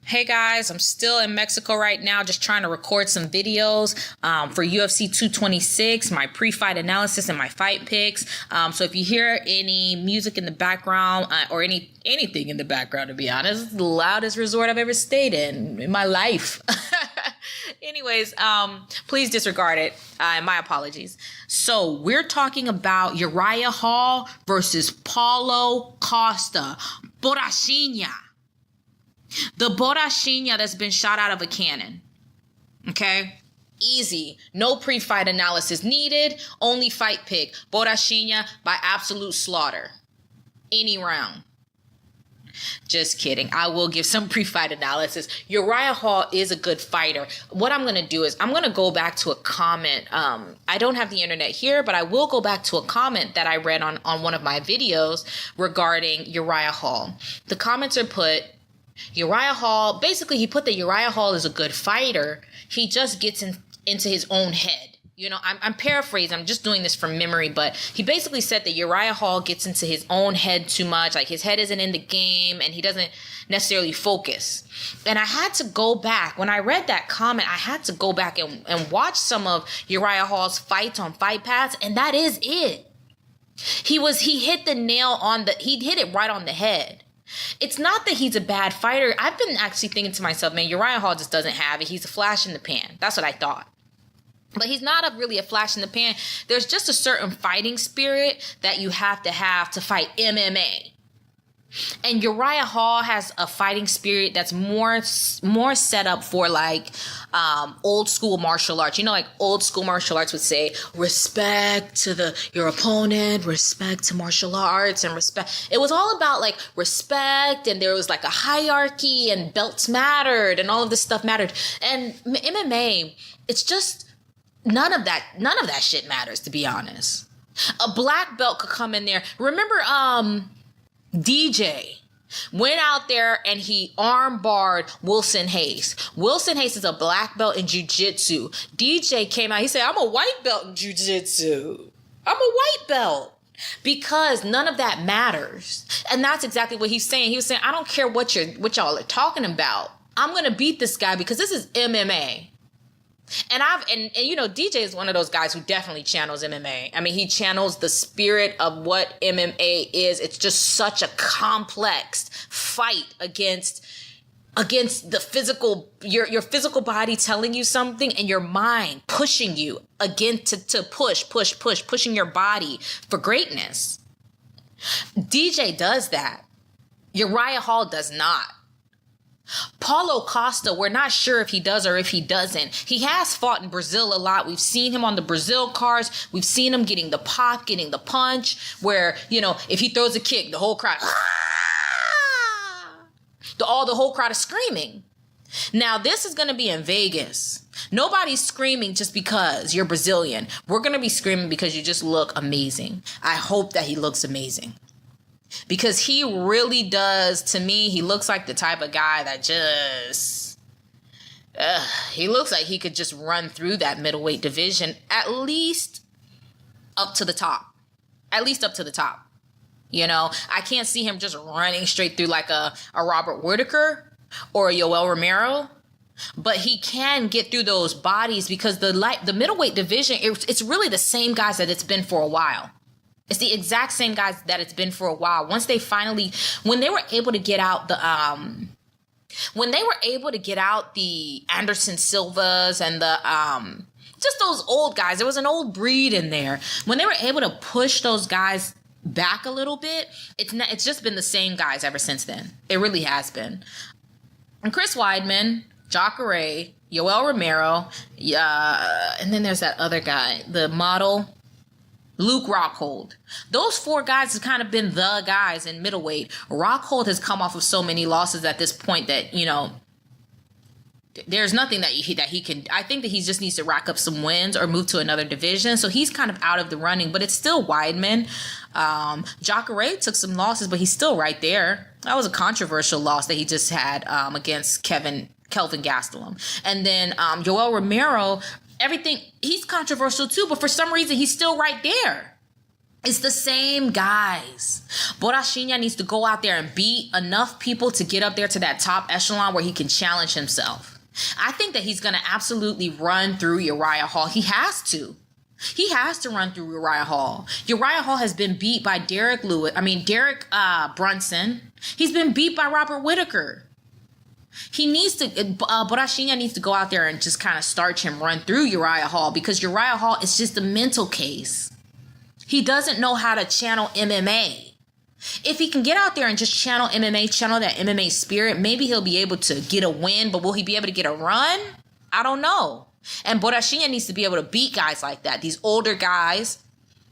Hey guys, I'm still in Mexico right now, just trying to record some videos for UFC 226, my pre-fight analysis and my fight picks. So if you hear any music in the background or anything in the background, to be honest, it's the loudest resort I've ever stayed in my life. Anyways, please disregard it. My apologies. So we're talking about Uriah Hall versus Paulo Costa. Borrachinha. The Borrachinha that's been shot out of a cannon. Okay? Easy. No pre-fight analysis needed. Only fight pick. Borrachinha by absolute slaughter. Any round. Just kidding. I will give some pre-fight analysis. Uriah Hall is a good fighter. What I'm going to do is I'm going to go back to a comment. I don't have the internet here, but I will go back to a comment that I read on one of my videos regarding Uriah Hall. The comments are put, Uriah Hall, basically he put that Uriah Hall is a good fighter. He just gets into his own head. You know, I'm paraphrasing. I'm just doing this from memory, but he basically said that Uriah Hall gets into his own head too much. Like his head isn't in the game and he doesn't necessarily focus. And I had to go back. When I read that comment, I had to go back and watch some of Uriah Hall's fights on Fight Pass. And that is it. He hit the nail he hit it right on the head. It's not that he's a bad fighter. I've been actually thinking to myself, man, Uriah Hall just doesn't have it. He's a flash in the pan. That's what I thought. But he's not really a flash in the pan. There's just a certain fighting spirit that you have to fight MMA. And Uriah Hall has a fighting spirit that's more set up for like old school martial arts. You know, like old school martial arts would say, respect to your opponent, respect to martial arts, and respect. It was all about like respect, and there was like a hierarchy, and belts mattered, and all of this stuff mattered. And MMA, it's just none of that shit matters, to be honest. A black belt could come in there. Remember, DJ went out there and he arm barred Wilson Hayes. Wilson Hayes is a black belt in jiu-jitsu. DJ came out, he said, I'm a white belt in jiu-jitsu. I'm a white belt. Because none of that matters. And that's exactly what he's saying. He was saying, I don't care what y'all are talking about. I'm going to beat this guy because this is MMA. And you know, DJ is one of those guys who definitely channels MMA. I mean, he channels the spirit of what MMA is. It's just such a complex fight against the physical, your physical body telling you something and your mind pushing you again to pushing your body for greatness. DJ does that. Uriah Hall does not. Paulo Costa, we're not sure if he does or if he doesn't. He has fought in Brazil a lot. We've seen him on the Brazil cards. We've seen him getting the pop, getting the punch, where, you know, if he throws a kick, the whole crowd, the whole crowd is screaming. Now, this is going to be in Vegas. Nobody's screaming just because you're Brazilian. We're going to be screaming because you just look amazing. I hope that he looks amazing. Because he really does, to me, he looks like the type of guy that just, he looks like he could just run through that middleweight division, at least up to the top. At least up to the top. You know, I can't see him just running straight through like a Robert Whittaker or a Yoel Romero. But he can get through those bodies because the middleweight division, it's really the same guys that it's been for a while. It's the exact same guys that it's been for a while. When they were able to get out the Anderson Silvas and just those old guys, there was an old breed in there. When they were able to push those guys back a little bit, it's just been the same guys ever since then. It really has been. And Chris Weidman, Jacare, Yoel Romero, and then there's that other guy, the model, Luke Rockhold. Those four guys have kind of been the guys in middleweight. Rockhold has come off of so many losses at this point that, you know, there's nothing that he can. I think that he just needs to rack up some wins or move to another division. So he's kind of out of the running, but it's still Weidman. Jacare took some losses, but he's still right there. That was a controversial loss that he just had against Kelvin Gastelum. And then Yoel Romero, everything, he's controversial too, but for some reason he's still right there. It's the same guys. Borrachinha needs to go out there and beat enough people to get up there to that top echelon where he can challenge himself. I think that he's going to absolutely run through Uriah Hall. He has to. He has to run through Uriah Hall. Uriah Hall has been beat by Derek Brunson. He's been beat by Robert Whittaker. Borrachinha needs to go out there and just kind of starch him, run through Uriah Hall, because Uriah Hall is just a mental case. He doesn't know how to channel MMA. If he can get out there and just channel MMA, channel that MMA spirit, maybe he'll be able to get a win, but will he be able to get a run? I don't know. And Borrachinha needs to be able to beat guys like that, these older guys.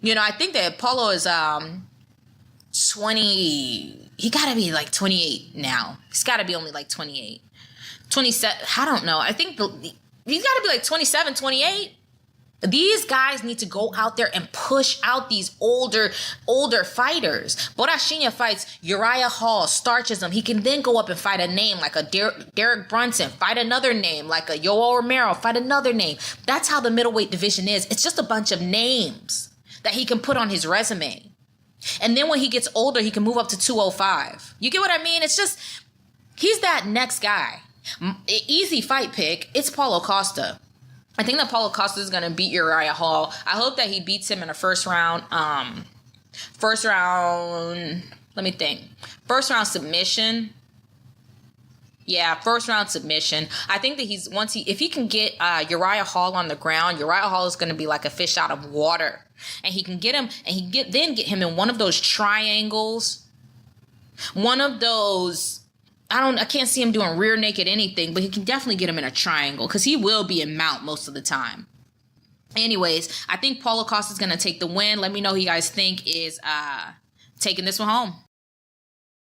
I think that Paulo is 20. He got to be like 28 now. He's got to be only like 28. 27. I don't know. I think he's got to be like 27, 28. These guys need to go out there and push out these older fighters. Borrachinha fights Uriah Hall, starches him. He can then go up and fight a name like a Derek Brunson, fight another name like a Yoel Romero, fight another name. That's how the middleweight division is. It's just a bunch of names that he can put on his resume. And then when he gets older, he can move up to 205. You get what I mean? It's just, he's that next guy. Easy fight pick. It's Paulo Costa. I think that Paulo Costa is going to beat Uriah Hall. I hope that he beats him in the first round. Let me think. First round submission. Yeah, first round submission. I think that if he can get Uriah Hall on the ground, Uriah Hall is going to be like a fish out of water. And he can get him, and then get him in one of those triangles. One of those, I can't see him doing rear naked anything, but he can definitely get him in a triangle because he will be in mount most of the time. Anyways, I think Paulo Costa is going to take the win. Let me know who you guys think is taking this one home.